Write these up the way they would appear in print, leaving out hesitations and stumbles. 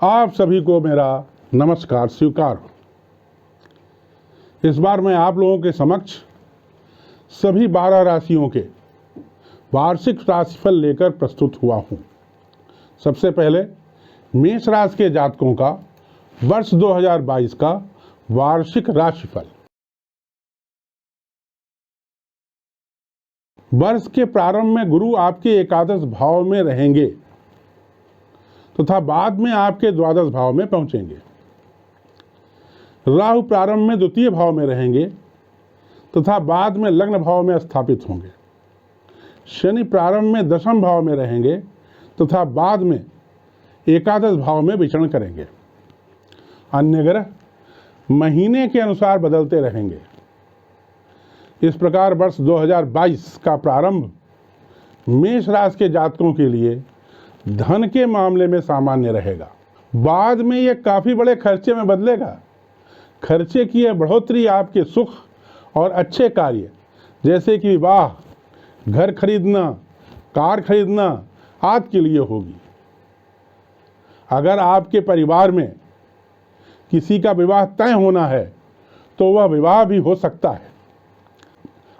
आप सभी को मेरा नमस्कार स्वीकार हो। इस बार मैं आप लोगों के समक्ष सभी 12 राशियों के वार्षिक राशिफल लेकर प्रस्तुत हुआ हूँ। सबसे पहले मेष राशि के जातकों का वर्ष 2022 का वार्षिक राशिफल। वर्ष के प्रारंभ में गुरु आपके एकादश भाव में रहेंगे तथा बाद में आपके द्वादश भाव में पहुंचेंगे। राहु प्रारंभ में द्वितीय भाव में रहेंगे तथा बाद में लग्न भाव में स्थापित होंगे। शनि प्रारंभ में दशम भाव में रहेंगे तथा बाद में एकादश भाव में विचरण करेंगे। अन्य ग्रह महीने के अनुसार बदलते रहेंगे। इस प्रकार वर्ष 2022 का प्रारंभ मेष राशि के जातकों के लिए धन के मामले में सामान्य रहेगा। बाद में यह काफी बड़े खर्चे में बदलेगा। खर्चे की यह बढ़ोतरी आपके सुख और अच्छे कार्य जैसे कि विवाह, घर खरीदना, कार खरीदना आदि के लिए होगी। अगर आपके परिवार में किसी का विवाह तय होना है तो वह विवाह भी हो सकता है।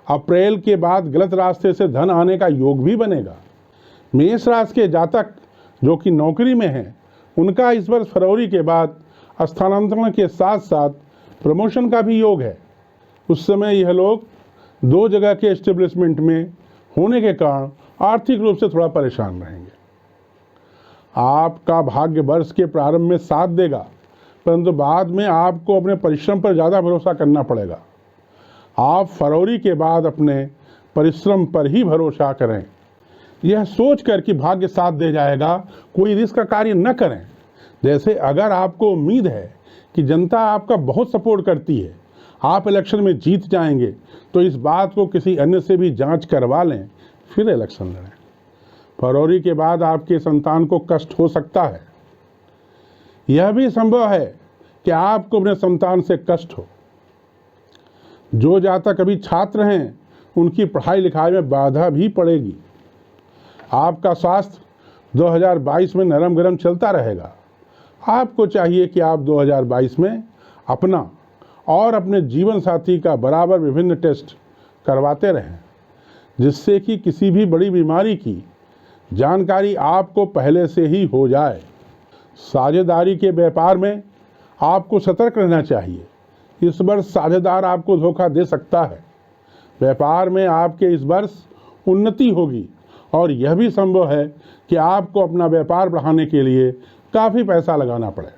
अप्रैल के बाद गलत रास्ते से धन आने का योग भी बनेगा। मेष राशि के जातक जो कि नौकरी में हैं, उनका इस वर्ष फरवरी के बाद स्थानांतरण के साथ साथ प्रमोशन का भी योग है। उस समय यह लोग दो जगह के एस्टेब्लिशमेंट में होने के कारण आर्थिक रूप से थोड़ा परेशान रहेंगे। आपका भाग्य वर्ष के प्रारंभ में साथ देगा, परंतु बाद में आपको अपने परिश्रम पर ज़्यादा भरोसा करना पड़ेगा। आप फरवरी के बाद अपने परिश्रम पर ही भरोसा करें। यह सोचकर कि भाग्य साथ दे जाएगा, कोई रिस्क का कार्य न करें। जैसे अगर आपको उम्मीद है कि जनता आपका बहुत सपोर्ट करती है, आप इलेक्शन में जीत जाएंगे, तो इस बात को किसी अन्य से भी जांच करवा लें, फिर इलेक्शन लड़ें। फरवरी के बाद आपके संतान को कष्ट हो सकता है। यह भी संभव है कि आपको अपने संतान से कष्ट हो। जो जातक अभी छात्र हैं, उनकी पढ़ाई लिखाई में बाधा भी पड़ेगी। आपका स्वास्थ्य 2022 में नरम गरम चलता रहेगा। आपको चाहिए कि आप 2022 में अपना और अपने जीवन साथी का बराबर विभिन्न टेस्ट करवाते रहें, जिससे कि किसी भी बड़ी बीमारी की जानकारी आपको पहले से ही हो जाए। साझेदारी के व्यापार में आपको सतर्क रहना चाहिए। इस वर्ष साझेदार आपको धोखा दे सकता है। व्यापार में आपके इस वर्ष उन्नति होगी और यह भी संभव है कि आपको अपना व्यापार बढ़ाने के लिए काफ़ी पैसा लगाना पड़े।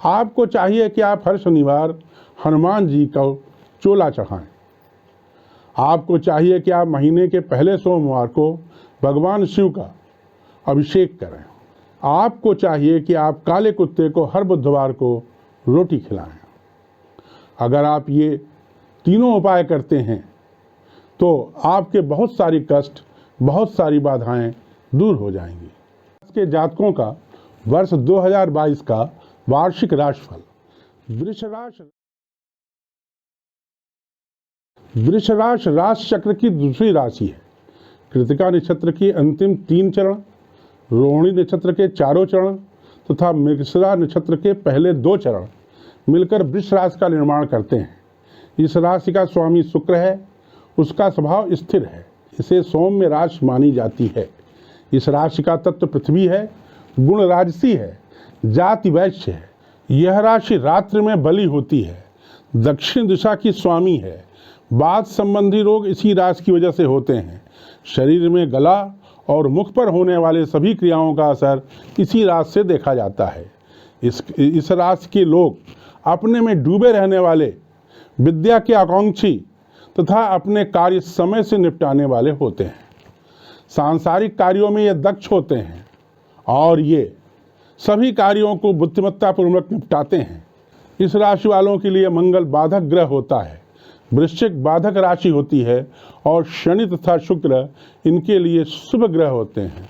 आपको चाहिए कि आप हर शनिवार हनुमान जी को चोला चढ़ाएं। आपको चाहिए कि आप महीने के पहले सोमवार को भगवान शिव का अभिषेक करें। आपको चाहिए कि आप काले कुत्ते को हर बुधवार को रोटी खिलाएं। अगर आप ये तीनों उपाय करते हैं तो आपके बहुत सारी कष्ट, बहुत सारी बाधाएं दूर हो जाएंगी। इसके जातकों का वर्ष 2022 का वार्षिक राशिफल। वृष राशि राशि चक्र की दूसरी राशि है। कृतिका नक्षत्र की अंतिम 3 चरण, रोहिणी नक्षत्र के 4 चरण तथा मृगशिरा नक्षत्र के पहले 2 चरण मिलकर वृष राशि का निर्माण करते हैं। इस राशि का स्वामी शुक्र है। उसका स्वभाव स्थिर है। इसे सौम्य राशि मानी जाती है। इस राशि का तत्व पृथ्वी है, गुण राजसी है, जाति वैश्य है। यह राशि रात्रि में बली होती है, दक्षिण दिशा की स्वामी है। वात संबंधी रोग इसी राशि की वजह से होते हैं। शरीर में गला और मुख पर होने वाले सभी क्रियाओं का असर इसी राशि से देखा जाता है। इस राशि के लोग अपने में डूबे रहने वाले, विद्या के आकांक्षी तथा अपने कार्य समय से निपटाने वाले होते हैं। सांसारिक कार्यों में ये दक्ष होते हैं और ये सभी कार्यों को बुद्धिमत्तापूर्वक निपटाते हैं। इस राशि वालों के लिए मंगल बाधक ग्रह होता है, वृश्चिक बाधक राशि होती है और शनि तथा शुक्र इनके लिए शुभ ग्रह होते हैं।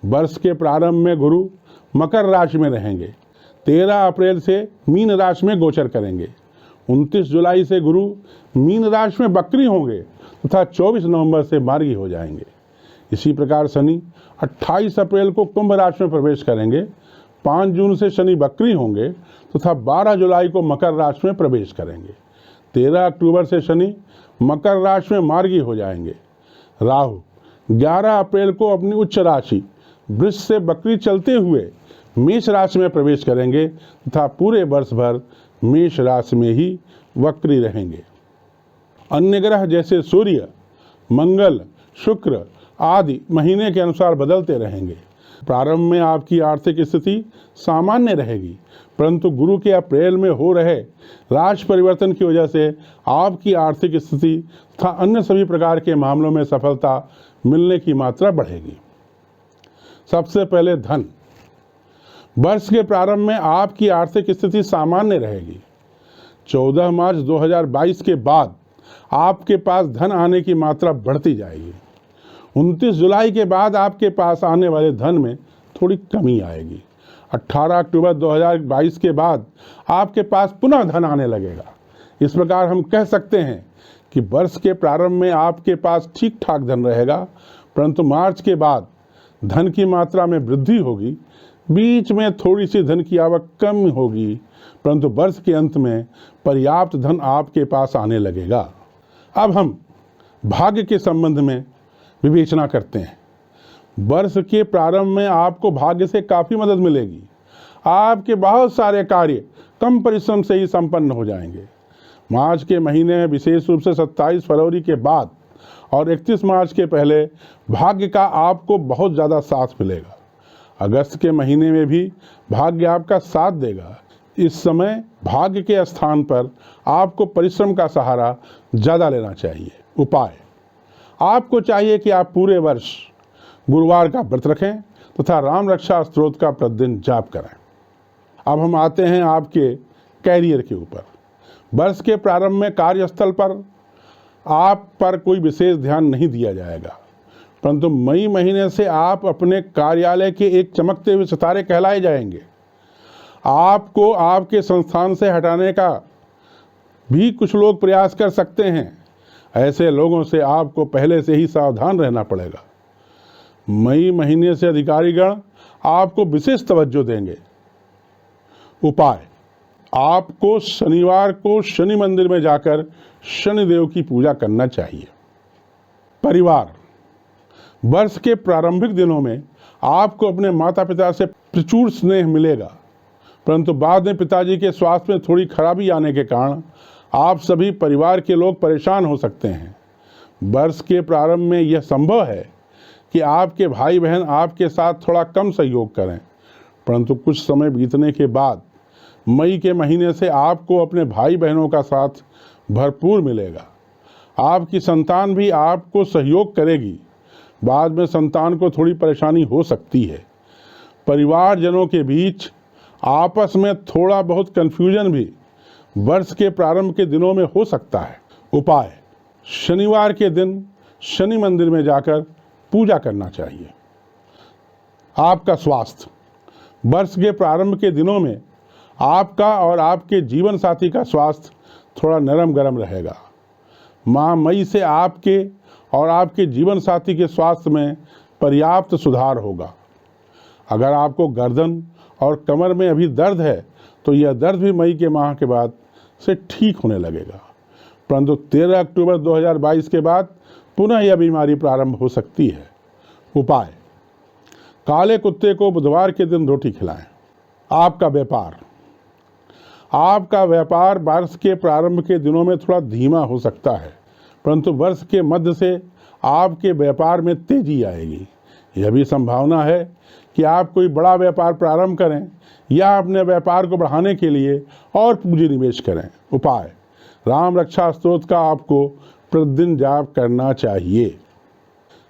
वर्ष के प्रारंभ में गुरु मकर राशि में रहेंगे। 13 अप्रैल से मीन राशि में गोचर करेंगे। 29 जुलाई से गुरु मीन राशि में बकरी होंगे तथा 24 नवंबर से मार्गी हो जाएंगे। इसी प्रकार शनि 28 अप्रैल को कुंभ राशि में प्रवेश करेंगे। 5 जून से शनि वक्री होंगे तथा 12 जुलाई को मकर राशि में प्रवेश करेंगे। 13 अक्टूबर से शनि मकर राशि में मार्गी हो जाएंगे। राहु 11 अप्रैल को अपनी उच्च राशि वृष से वक्री चलते हुए मेष राशि में प्रवेश करेंगे तथा पूरे वर्ष भर मेष राशि में ही वक्री रहेंगे। अन्य ग्रह जैसे सूर्य, मंगल, शुक्र आदि महीने के अनुसार बदलते रहेंगे। प्रारंभ में आपकी आर्थिक स्थिति सामान्य रहेगी, परंतु गुरु के अप्रैल में हो रहे राशि परिवर्तन की वजह से आपकी आर्थिक स्थिति तथा अन्य सभी प्रकार के मामलों में सफलता मिलने की मात्रा बढ़ेगी। सबसे पहले धन। वर्ष के प्रारंभ में आपकी आर्थिक स्थिति सामान्य रहेगी। 14 मार्च 2022 के बाद आपके पास धन आने की मात्रा बढ़ती जाएगी। 29 जुलाई के बाद आपके पास आने वाले धन में थोड़ी कमी आएगी। 18 अक्टूबर 2022 के बाद आपके पास पुनः धन आने लगेगा। इस प्रकार हम कह सकते हैं कि वर्ष के प्रारंभ में आपके पास ठीक ठाक धन रहेगा, परंतु मार्च के बाद धन की मात्रा में वृद्धि होगी। बीच में थोड़ी सी धन की आवक कम होगी, परंतु वर्ष के अंत में पर्याप्त धन आपके पास आने लगेगा। अब हम भाग्य के संबंध में विवेचना करते हैं। वर्ष के प्रारंभ में आपको भाग्य से काफ़ी मदद मिलेगी। आपके बहुत सारे कार्य कम परिश्रम से ही संपन्न हो जाएंगे। मार्च के महीने में विशेष रूप से 27 फरवरी के बाद और 31 मार्च के पहले भाग्य का आपको बहुत ज़्यादा साथ मिलेगा। अगस्त के महीने में भी भाग्य आपका साथ देगा। इस समय भाग्य के स्थान पर आपको परिश्रम का सहारा ज़्यादा लेना चाहिए। उपाय: आपको चाहिए कि आप पूरे वर्ष गुरुवार का व्रत रखें तथा राम रक्षा स्तोत्र का प्रतिदिन जाप करें। अब हम आते हैं आपके कैरियर के ऊपर। वर्ष के प्रारंभ में कार्यस्थल पर आप पर कोई विशेष ध्यान नहीं दिया जाएगा, परंतु मई महीने से आप अपने कार्यालय के एक चमकते हुए सितारे कहलाए जाएंगे। आपको आपके संस्थान से हटाने का भी कुछ लोग प्रयास कर सकते हैं। ऐसे लोगों से आपको पहले से ही सावधान रहना पड़ेगा। मई महीने से अधिकारीगण आपको विशेष तवज्जो देंगे। उपाय: आपको शनिवार को शनि मंदिर में जाकर शनिदेव की पूजा करना चाहिए। परिवार: वर्ष के प्रारंभिक दिनों में आपको अपने माता पिता से प्रचुर स्नेह मिलेगा, परंतु बाद में पिताजी के स्वास्थ्य में थोड़ी खराबी आने के कारण आप सभी परिवार के लोग परेशान हो सकते हैं। वर्ष के प्रारंभ में यह संभव है कि आपके भाई बहन आपके साथ थोड़ा कम सहयोग करें, परंतु कुछ समय बीतने के बाद मई के महीने से आपको अपने भाई बहनों का साथ भरपूर मिलेगा। आपकी संतान भी आपको सहयोग करेगी। बाद में संतान को थोड़ी परेशानी हो सकती है। परिवारजनों के बीच आपस में थोड़ा बहुत कन्फ्यूजन भी वर्ष के प्रारंभ के दिनों में हो सकता है। उपाय: शनिवार के दिन शनि मंदिर में जाकर पूजा करना चाहिए। आपका स्वास्थ्य: वर्ष के प्रारंभ के दिनों में आपका और आपके जीवन साथी का स्वास्थ्य थोड़ा नरम गरम रहेगा। माह मई से आपके और आपके जीवन साथी के स्वास्थ्य में पर्याप्त सुधार होगा। अगर आपको गर्दन और कमर में अभी दर्द है तो यह दर्द भी मई के माह के बाद से ठीक होने लगेगा, परंतु 13 अक्टूबर 2022 के बाद पुनः यह बीमारी प्रारंभ हो सकती है। उपाय: काले कुत्ते को बुधवार के दिन रोटी खिलाएं। आपका व्यापार: आपका व्यापार वर्ष के प्रारंभ के दिनों में थोड़ा धीमा हो सकता है, परंतु वर्ष के मध्य से आपके व्यापार में तेजी आएगी। यह भी संभावना है कि आप कोई बड़ा व्यापार प्रारंभ करें या अपने व्यापार को बढ़ाने के लिए और पूंजी निवेश करें। उपाय: राम रक्षा स्तोत्र का आपको प्रतिदिन जाप करना चाहिए।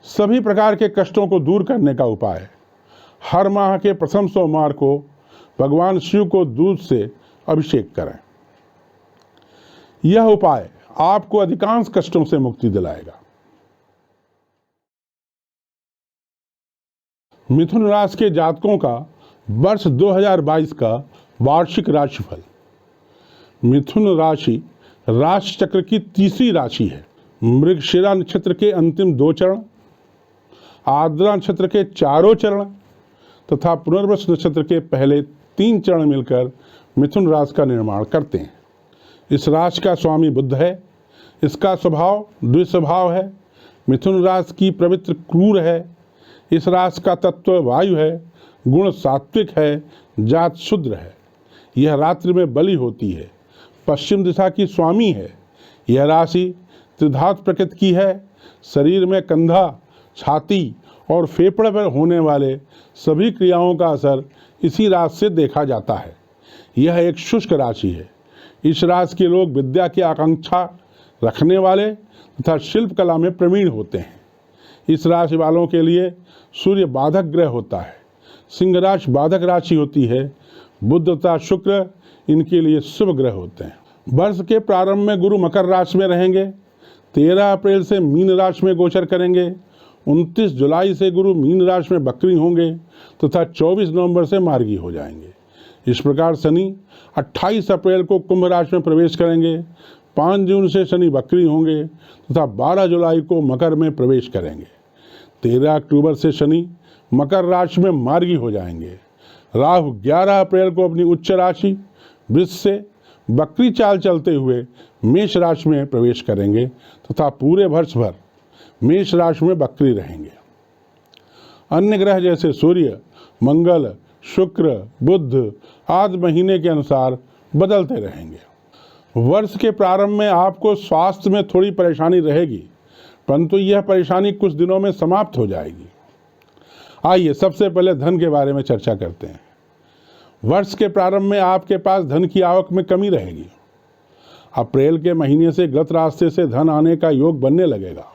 सभी प्रकार के कष्टों को दूर करने का उपाय: हर माह के प्रथम सोमवार को भगवान शिव को दूध से अभिषेक करें। यह उपाय आपको अधिकांश कष्टों से मुक्ति दिलाएगा। मिथुन राशि के जातकों का वर्ष 2022 का वार्षिक राशिफल। मिथुन राशि राशि चक्र की तीसरी राशि है। मृगशिरा नक्षत्र के अंतिम 2 चरण, आर्द्रा नक्षत्र के चारों चरण तथा पुनर्वसु नक्षत्र के पहले 3 चरण मिलकर मिथुन राशि का निर्माण करते हैं। इस राशि का स्वामी बुध है। इसका स्वभाव द्विस्वभाव है। मिथुन राशि की प्रवृत्ति क्रूर है। इस राशि का तत्व वायु है। गुण सात्विक है। जात शूद्र है। यह रात्रि में बलि होती है। पश्चिम दिशा की स्वामी है। यह राशि त्रिधातु प्रकृति की है। शरीर में कंधा, छाती और फेफड़े पर होने वाले सभी क्रियाओं का असर इसी राशि से देखा जाता है। यह एक शुष्क राशि है। इस राशि के लोग विद्या की आकांक्षा रखने वाले तथा शिल्प कला में प्रवीण होते हैं। इस राशि वालों के लिए सूर्य बाधक ग्रह होता है। सिंह राशि बाधक राशि होती है। बुध तथा शुक्र इनके लिए शुभ ग्रह होते हैं। वर्ष के प्रारंभ में गुरु मकर राशि में रहेंगे। 13 अप्रैल से मीन राशि में गोचर करेंगे। 29 जुलाई से गुरु मीन राशि में बकरी होंगे तथा 24 नवंबर से मार्गी हो जाएंगे। इस प्रकार शनि 28 अप्रैल को कुंभ राशि में प्रवेश करेंगे। 5 जून से शनि बकरी होंगे तथा 12 जुलाई को मकर में प्रवेश करेंगे। 13 अक्टूबर से शनि मकर राशि में मार्गी हो जाएंगे। राहु 11 अप्रैल को अपनी उच्च राशि वृष से बकरी चाल चलते हुए मेष राशि में प्रवेश करेंगे तथा पूरे वर्ष भर मेष राशि में बकरी रहेंगे। अन्य ग्रह जैसे सूर्य, मंगल, शुक्र, बुध आदि महीने के अनुसार बदलते रहेंगे। वर्ष के प्रारंभ में आपको स्वास्थ्य में थोड़ी परेशानी रहेगी, परंतु यह परेशानी कुछ दिनों में समाप्त हो जाएगी। आइए सबसे पहले धन के बारे में चर्चा करते हैं। वर्ष के प्रारंभ में आपके पास धन की आवक में कमी रहेगी। अप्रैल के महीने से गलत रास्ते से धन आने का योग बनने लगेगा।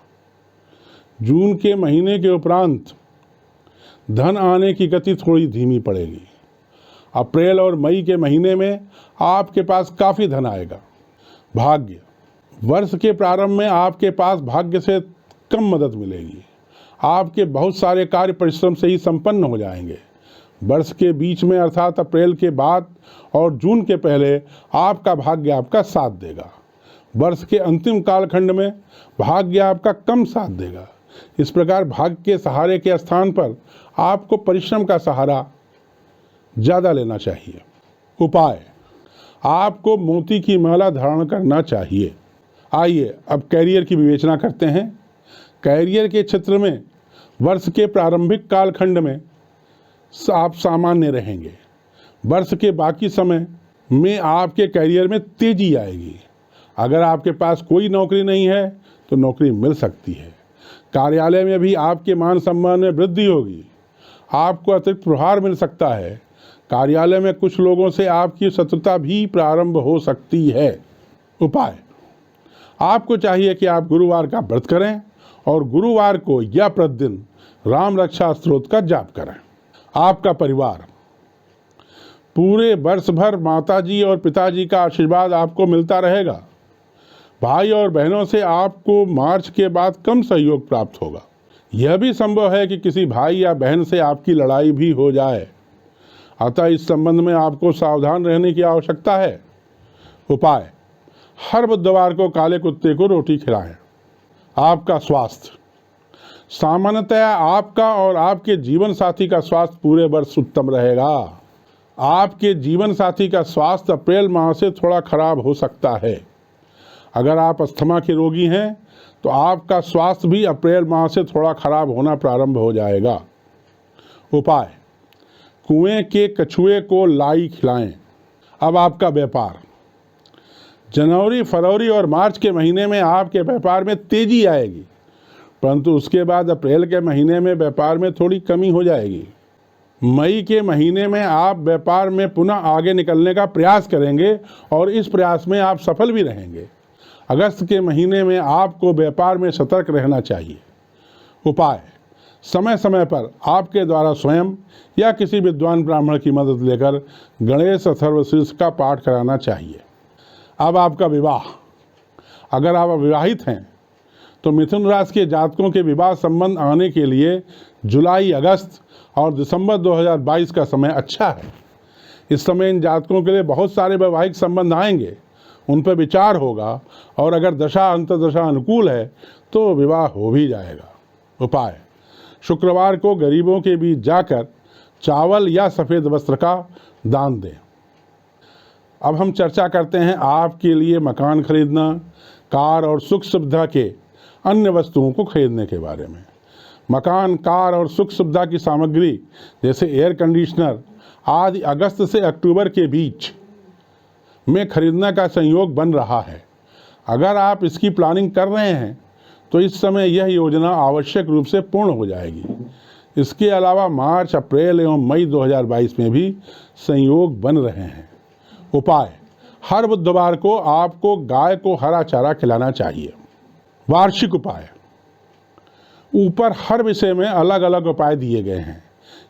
जून के महीने के उपरांत धन आने की गति थोड़ी धीमी पड़ेगी। अप्रैल और मई के महीने में आपके पास काफ़ी धन आएगा। भाग्य, वर्ष के प्रारंभ में आपके पास भाग्य से कम मदद मिलेगी। आपके बहुत सारे कार्य परिश्रम से ही संपन्न हो जाएंगे। वर्ष के बीच में अर्थात अप्रैल के बाद और जून के पहले आपका भाग्य आपका साथ देगा। वर्ष के अंतिम कालखंड में भाग्य आपका कम साथ देगा। इस प्रकार भाग्य के सहारे के स्थान पर आपको परिश्रम का सहारा ज़्यादा लेना चाहिए। उपाय, आपको मोती की माला धारण करना चाहिए। आइए अब कैरियर की विवेचना करते हैं। कैरियर के क्षेत्र में वर्ष के प्रारंभिक कालखंड में आप सामान्य रहेंगे। वर्ष के बाकी समय में आपके कैरियर में तेजी आएगी। अगर आपके पास कोई नौकरी नहीं है तो नौकरी मिल सकती है। कार्यालय में भी आपके मान सम्मान में वृद्धि होगी। आपको अतिरिक्त प्रभार मिल सकता है। कार्यालय में कुछ लोगों से आपकी शत्रुता भी प्रारंभ हो सकती है। उपाय, आपको चाहिए कि आप गुरुवार का व्रत करें और गुरुवार को या प्रतिदिन राम रक्षा स्तोत्र का जाप करें। आपका परिवार, पूरे वर्ष भर माताजी और पिताजी का आशीर्वाद आपको मिलता रहेगा। भाई और बहनों से आपको मार्च के बाद कम सहयोग प्राप्त होगा। यह भी संभव है कि किसी भाई या बहन से आपकी लड़ाई भी हो जाए, अतः इस संबंध में आपको सावधान रहने की आवश्यकता है। उपाय, हर बुधवार को काले कुत्ते को रोटी खिलाएं। आपका स्वास्थ्य, सामान्यतः आपका और आपके जीवन साथी का स्वास्थ्य पूरे वर्ष उत्तम रहेगा। आपके जीवन साथी का स्वास्थ्य अप्रैल माह से थोड़ा खराब हो सकता है। अगर आप अस्थमा के रोगी हैं तो आपका स्वास्थ्य भी अप्रैल माह से थोड़ा खराब होना प्रारंभ हो जाएगा। उपाय, कुएं के कछुए को लाई खिलाएं। अब आपका व्यापार, जनवरी, फरवरी और मार्च के महीने में आपके व्यापार में तेजी आएगी, परंतु उसके बाद अप्रैल के महीने में व्यापार में थोड़ी कमी हो जाएगी। मई के महीने में आप व्यापार में पुनः आगे निकलने का प्रयास करेंगे और इस प्रयास में आप सफल भी रहेंगे। अगस्त के महीने में आपको व्यापार में सतर्क रहना चाहिए। उपाय, समय समय पर आपके द्वारा स्वयं या किसी विद्वान ब्राह्मण की मदद लेकर गणेश अथर्वशीर्ष का पाठ कराना चाहिए। अब आपका विवाह, अगर आप अविवाहित हैं तो मिथुन राशि के जातकों के विवाह संबंध आने के लिए जुलाई, अगस्त और दिसंबर 2022 का समय अच्छा है। इस समय इन जातकों के लिए बहुत सारे वैवाहिक संबंध आएंगे, उन पर विचार होगा और अगर दशा अंतर्दशा अनुकूल है तो विवाह हो भी जाएगा। उपाय, शुक्रवार को गरीबों के बीच जाकर चावल या सफ़ेद वस्त्र का दान दें। अब हम चर्चा करते हैं आपके लिए मकान खरीदना, कार और सुख सुविधा के अन्य वस्तुओं को खरीदने के बारे में। मकान, कार और सुख सुविधा की सामग्री जैसे एयर कंडीशनर आदि अगस्त से अक्टूबर के बीच में खरीदने का संयोग बन रहा है। अगर आप इसकी प्लानिंग कर रहे हैं तो इस समय यह योजना आवश्यक रूप से पूर्ण हो जाएगी। इसके अलावा मार्च, अप्रैल एवं मई 2022 में भी संयोग बन रहे हैं। उपाय: हर बुधवार को आपको गाय को हरा चारा खिलाना चाहिए। वार्षिक उपाय: ऊपर हर विषय में अलग अलग उपाय दिए गए हैं।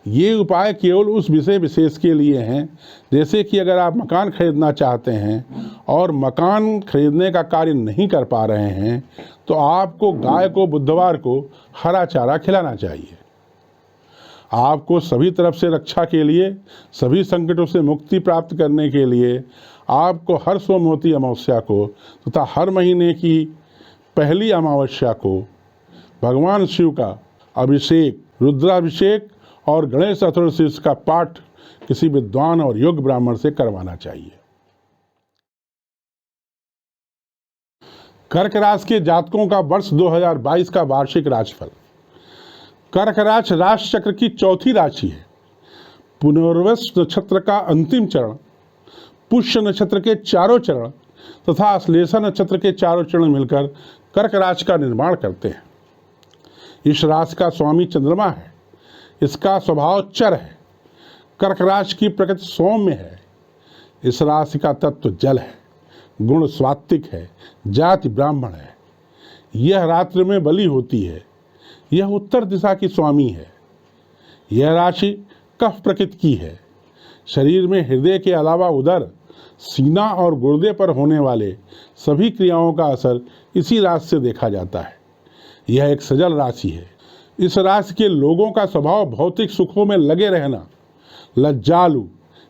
ये उपाय केवल उस विषय विशेष के लिए हैं, जैसे कि अगर आप मकान खरीदना चाहते हैं और मकान खरीदने का कार्य नहीं कर पा रहे हैं तो आपको गाय को बुधवार को हरा चारा खिलाना चाहिए। आपको सभी तरफ से रक्षा के लिए, सभी संकटों से मुक्ति प्राप्त करने के लिए आपको हर सोमवती अमावस्या को तथा हर महीने की पहली अमावस्या को भगवान शिव का अभिषेक, रुद्राभिषेक और गणेश चतुर्दशी का पाठ किसी विद्वान और योग्य ब्राह्मण से करवाना चाहिए। कर्क राशि के जातकों का वर्ष 2022 का वार्षिक राशिफल। कर्क राशि राशि चक्र की चौथी राशि है। पुनर्वसु नक्षत्र का अंतिम चरण, पुष्य नक्षत्र के चारों चरण तथा अश्लेषा नक्षत्र के चारों चरण मिलकर कर्क राशि का निर्माण करते हैं। इस राशि का स्वामी चंद्रमा है। इसका स्वभाव चर है। कर्क राशि की प्रकृति सौम्य है। इस राशि का तत्व जल है। गुण सात्विक है। जाति ब्राह्मण है। यह रात्रि में बली होती है। यह उत्तर दिशा की स्वामी है। यह राशि कफ प्रकृति की है। शरीर में हृदय के अलावा उदर, सीना और गुर्दे पर होने वाले सभी क्रियाओं का असर इसी राशि से देखा जाता है। यह एक सजल राशि है। इस राशि के लोगों का स्वभाव भौतिक सुखों में लगे रहना, लज्जालु,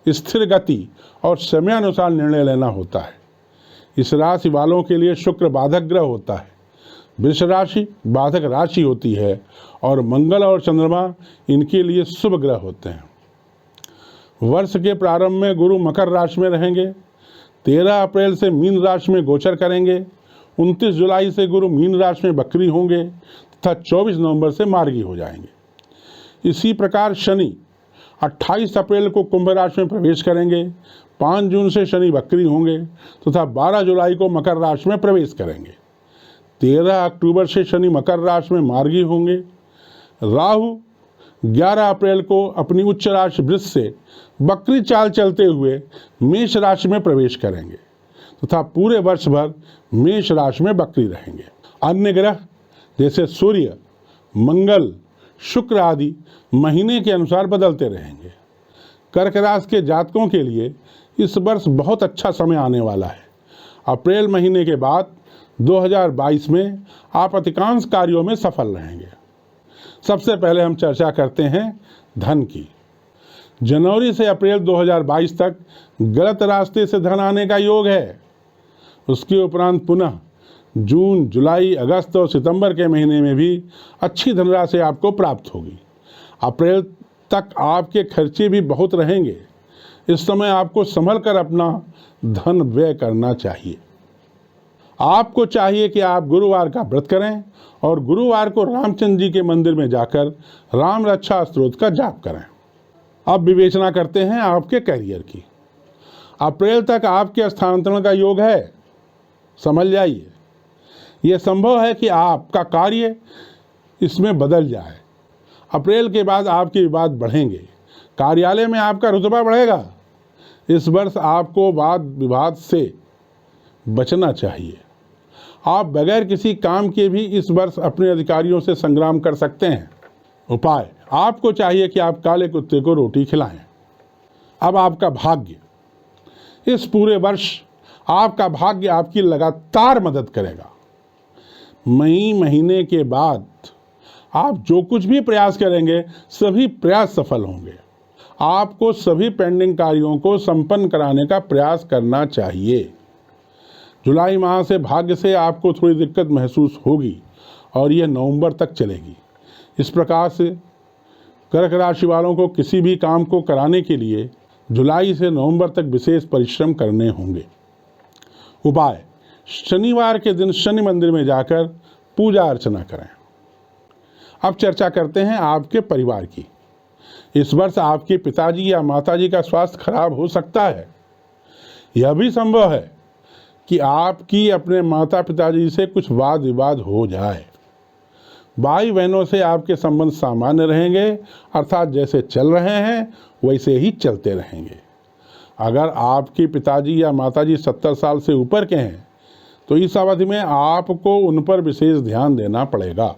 स्थिर गति और समयानुसार निर्णय लेना होता है। इस राशि वालों के लिए शुक्र बाधक ग्रह होता है। वृष राशि बाधक राशि होती है और मंगल और चंद्रमा इनके लिए शुभ ग्रह होते हैं। वर्ष के प्रारंभ में गुरु मकर राशि में रहेंगे। 13 अप्रैल से मीन राशि में गोचर करेंगे। 29 जुलाई से गुरु मीन राशि में बकरी होंगे तथा 24 नवंबर से मार्गी हो जाएंगे। इसी प्रकार शनि 28 अप्रैल को कुंभ राशि में प्रवेश करेंगे। 5 जून से शनि बकरी होंगे तथा 12 जुलाई को मकर राशि में प्रवेश करेंगे। 13 अक्टूबर से शनि मकर राशि में मार्गी होंगे। राहु 11 अप्रैल को अपनी उच्च राशि वृष से बकरी चाल चलते हुए मेष राशि में प्रवेश करेंगे तथा पूरे वर्ष भर मेष राशि में बकरी रहेंगे। अन्य ग्रह जैसे सूर्य, मंगल, शुक्र आदि महीने के अनुसार बदलते रहेंगे। कर्क राशि के जातकों के लिए इस वर्ष बहुत अच्छा समय आने वाला है। अप्रैल महीने के बाद 2022 में आप अधिकांश कार्यों में सफल रहेंगे। सबसे पहले हम चर्चा करते हैं धन की। जनवरी से अप्रैल 2022 तक गलत रास्ते से धन आने का योग है। उसके उपरांत पुनः जून, जुलाई, अगस्त और सितंबर के महीने में भी अच्छी धनराशि आपको प्राप्त होगी। अप्रैल तक आपके खर्चे भी बहुत रहेंगे। इस समय आपको संभल कर अपना धन व्यय करना चाहिए। आपको चाहिए कि आप गुरुवार का व्रत करें और गुरुवार को रामचंद्र जी के मंदिर में जाकर राम रक्षा स्तोत्र का जाप करें। अब विवेचना करते हैं आपके करियर की। अप्रैल तक आपके स्थानांतरण का योग है। समझ जाइए, यह संभव है कि आपका कार्य इसमें बदल जाए। अप्रैल के बाद आपके विवाद बढ़ेंगे। कार्यालय में आपका रुतबा बढ़ेगा। इस वर्ष आपको वाद विवाद से बचना चाहिए। आप बगैर किसी काम के भी इस वर्ष अपने अधिकारियों से संग्राम कर सकते हैं। उपाय: आपको चाहिए कि आप काले कुत्ते को रोटी खिलाएं। अब आपका भाग्य। इस पूरे वर्ष आपका भाग्य आपकी लगातार मदद करेगा। मई महीने के बाद आप जो कुछ भी प्रयास करेंगे सभी प्रयास सफल होंगे। आपको सभी पेंडिंग कार्यों को संपन्न कराने का प्रयास करना चाहिए। जुलाई माह से भाग्य से आपको थोड़ी दिक्कत महसूस होगी और यह नवंबर तक चलेगी। इस प्रकार से कर्क राशि वालों को किसी भी काम को कराने के लिए जुलाई से नवंबर तक विशेष परिश्रम करने होंगे। उपाय: शनिवार के दिन शनि मंदिर में जाकर पूजा अर्चना करें। अब चर्चा करते हैं आपके परिवार की। इस वर्ष आपके पिताजी या माताजी का स्वास्थ्य खराब हो सकता है। यह भी संभव है कि आपकी अपने माता पिताजी से कुछ वाद विवाद हो जाए। भाई बहनों से आपके संबंध सामान्य रहेंगे, अर्थात जैसे चल रहे हैं वैसे ही चलते रहेंगे। अगर आपके पिताजी या माताजी 70 साल से ऊपर के हैं तो इस अवधि में आपको उन पर विशेष ध्यान देना पड़ेगा।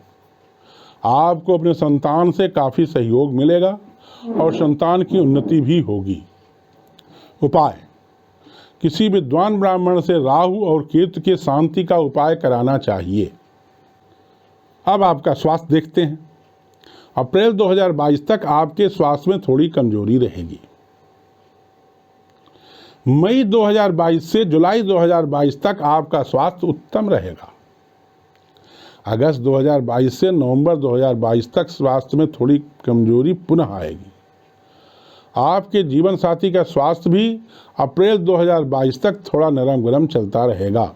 आपको अपने संतान से काफ़ी सहयोग मिलेगा और संतान की उन्नति भी होगी। उपाय: किसी विद्वान ब्राह्मण से राहु और केतु के शांति का उपाय कराना चाहिए। अब आपका स्वास्थ्य देखते हैं। अप्रैल 2022 तक आपके स्वास्थ्य में थोड़ी कमजोरी रहेगी। मई 2022 से जुलाई 2022 तक आपका स्वास्थ्य उत्तम रहेगा। अगस्त 2022 से नवंबर 2022 तक स्वास्थ्य में थोड़ी कमजोरी पुनः आएगी। आपके जीवन साथी का स्वास्थ्य भी अप्रैल 2022 तक थोड़ा नरम गरम चलता रहेगा।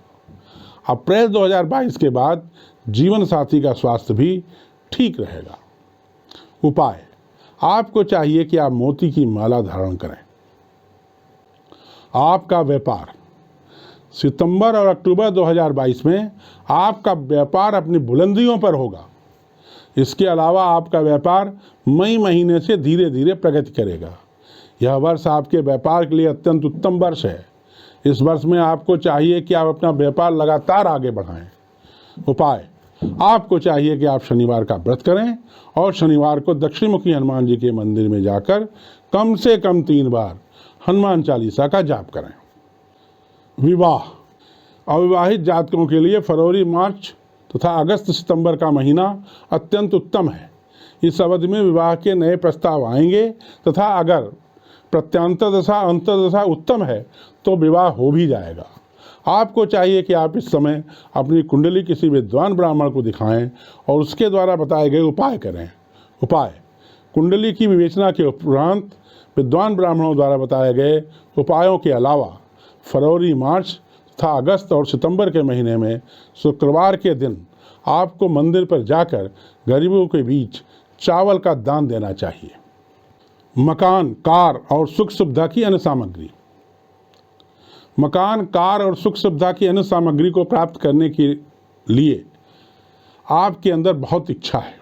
अप्रैल 2022 के बाद जीवन साथी का स्वास्थ्य भी ठीक रहेगा। उपाय: आपको चाहिए कि आप मोती की माला धारण करें। आपका व्यापार: सितंबर और अक्टूबर 2022 में आपका व्यापार अपनी बुलंदियों पर होगा। इसके अलावा आपका व्यापार मई महीने से धीरे धीरे प्रगति करेगा। यह वर्ष आपके व्यापार के लिए अत्यंत उत्तम वर्ष है। इस वर्ष में आपको चाहिए कि आप अपना व्यापार लगातार आगे बढ़ाएं। उपाय: आपको चाहिए कि आप शनिवार का व्रत करें और शनिवार को दक्षिणमुखी हनुमान जी के मंदिर में जाकर कम से कम 3 बार हनुमान चालीसा का जाप करें। विवाह: अविवाहित जातकों के लिए फरवरी, मार्च तथा अगस्त, सितंबर का महीना अत्यंत उत्तम है। इस अवधि में विवाह के नए प्रस्ताव आएंगे तथा अगर प्रत्यांतर दशा अंतर्दशा उत्तम है तो विवाह हो भी जाएगा। आपको चाहिए कि आप इस समय अपनी कुंडली किसी विद्वान ब्राह्मण को दिखाएं और उसके द्वारा बताए गए उपाय करें। उपाय: कुंडली की विवेचना के उपरांत विद्वान ब्राह्मणों द्वारा बताए गए उपायों के अलावा फरवरी, मार्च तथा अगस्त और सितंबर के महीने में शुक्रवार के दिन आपको मंदिर पर जाकर गरीबों के बीच चावल का दान देना चाहिए। मकान, कार और सुख सुविधा की अन्य सामग्री: मकान, कार और सुख सुविधा की अन्य सामग्री को प्राप्त करने के लिए आपके अंदर बहुत इच्छा है,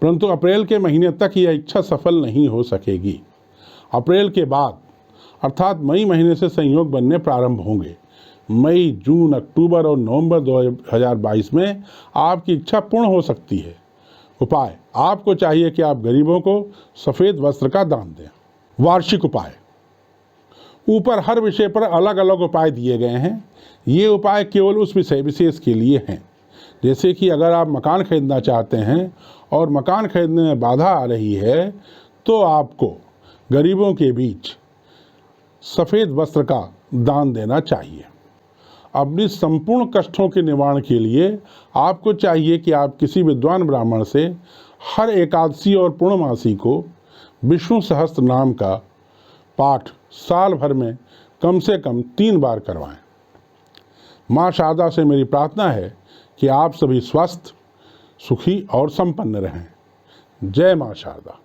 परंतु अप्रैल के महीने तक यह इच्छा सफल नहीं हो सकेगी। अप्रैल के बाद अर्थात मई महीने से संयोग बनने प्रारंभ होंगे। मई, जून, अक्टूबर और नवंबर 2022 में आपकी इच्छा पूर्ण हो सकती है। उपाय: आपको चाहिए कि आप गरीबों को सफ़ेद वस्त्र का दान दें। वार्षिक उपाय: ऊपर हर विषय पर अलग अलग उपाय दिए गए हैं। ये उपाय केवल उस विषय विशेष के लिए हैं। जैसे कि अगर आप मकान खरीदना चाहते हैं और मकान खरीदने में बाधा आ रही है तो आपको गरीबों के बीच सफ़ेद वस्त्र का दान देना चाहिए। अपनी संपूर्ण कष्टों के निवारण के लिए आपको चाहिए कि आप किसी विद्वान ब्राह्मण से हर एकादशी और पूर्णमासी को विष्णु सहस्त्र नाम का पाठ साल भर में कम से कम 3 बार करवाएं। माँ शारदा से मेरी प्रार्थना है कि आप सभी स्वस्थ, सुखी और संपन्न रहें। जय माँ शारदा।